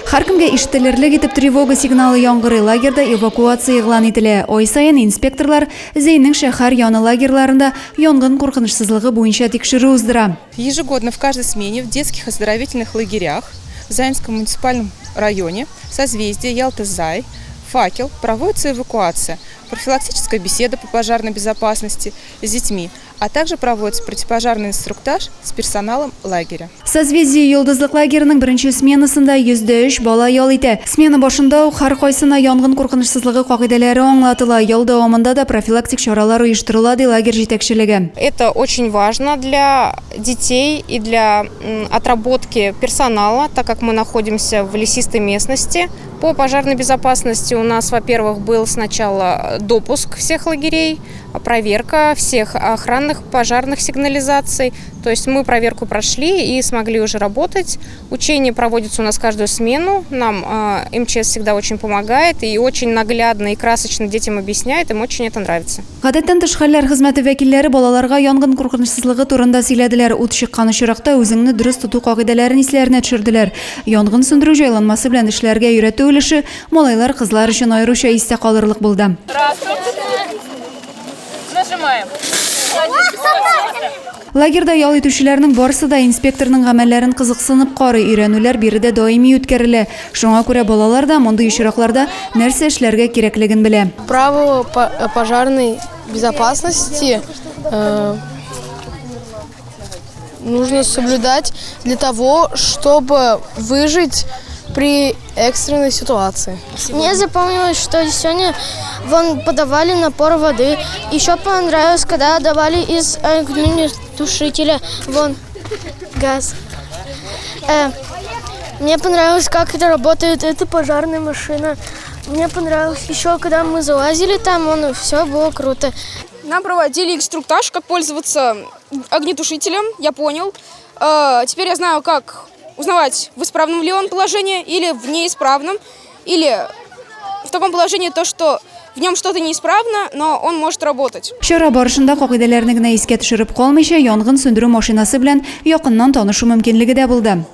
Har kimga ишетелерлек итеп тревога сигналы яңгырый лагерда эвакуация игълан ителә. Ай сайын инспекторлар Зейнең шәһәр яны лагерьларында янгын куркынычсызлыгы буенча тикшерү уздыра. Ежегодно в каждой смене в детских оздоровительных лагерях в Заинском муниципальном районе «Созвездие», «Ялта-Зай», «Факел» проводится эвакуация, профилактическая беседа по пожарной безопасности с детьми, а также проводится противопожарный инструктаж с персоналом лагеря. Созвездие йолдызлык лагерінің бірінші сменасында 103 бала ял итә. Смена башында һәр кайсына янгын куркынычсызлыгы кагыйдәләре аңлатыла. Ял дәвамында да профилактик чаралар оештырыла ди лагерь җитәкчелеге. Это очень важно для детей и для отработки персонала, так как мы находимся в лесистой местности. По пожарной безопасности у нас, во-первых, был сначала допуск всех лагерей, проверка всех охранных пожарных сигнализаций. То есть мы проверку прошли и смогли уже работать. Учения проводятся у нас каждую смену. Нам МЧС всегда очень помогает и очень наглядно и красочно детям объясняет. Им очень это нравится. Гадәттән тыш хәлләр хезмәте вәкилләре балаларга янгын куркынычсызлыгы турында сөйләделәр. Ут чыккан очракта үзеңне дөрес тоту кагыйдәләрен исләренә төшерделәр. Янгын сөндерү җайланмасы белән эшләргә өйрәтү өлеше малайлар, кызлар өчен аеруча истә калырлык булды. Нажимаем. Лагерда ял итүчеләрнең барысы да инспекторның гамәлләрен кызыксынып карый, өйрәнүләр биредә даими үткәрелә. Шуңа күрә балалар да мондый очракларда нәрсә эшләргә кирәклеген белә. Правила пожарной безопасности нужно соблюдать для того, чтобы выжить при экстренной ситуации. Мне запомнилось, что сегодня вон подавали напор воды. Еще понравилось, когда давали из огнетушителя вон газ. Мне понравилось, как это работает, эта пожарная машина. Мне понравилось еще, когда мы залазили там, все было круто. Нам проводили инструктаж, как пользоваться огнетушителем, я понял. Теперь я знаю, как узнавать, в исправном ли он положении или в неисправном, или в таком положении то, что в нем что-то неисправно, но он может работать. Чара барышында кагыйдәләрне генә искә төшереп калмыйча, янгын сөндерү машинасы белән якыннан танышу мөмкинлеге дә булды.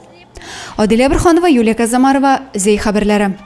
Адилә Бирханова, Юлия Казамарова, Зей хәбәрләре.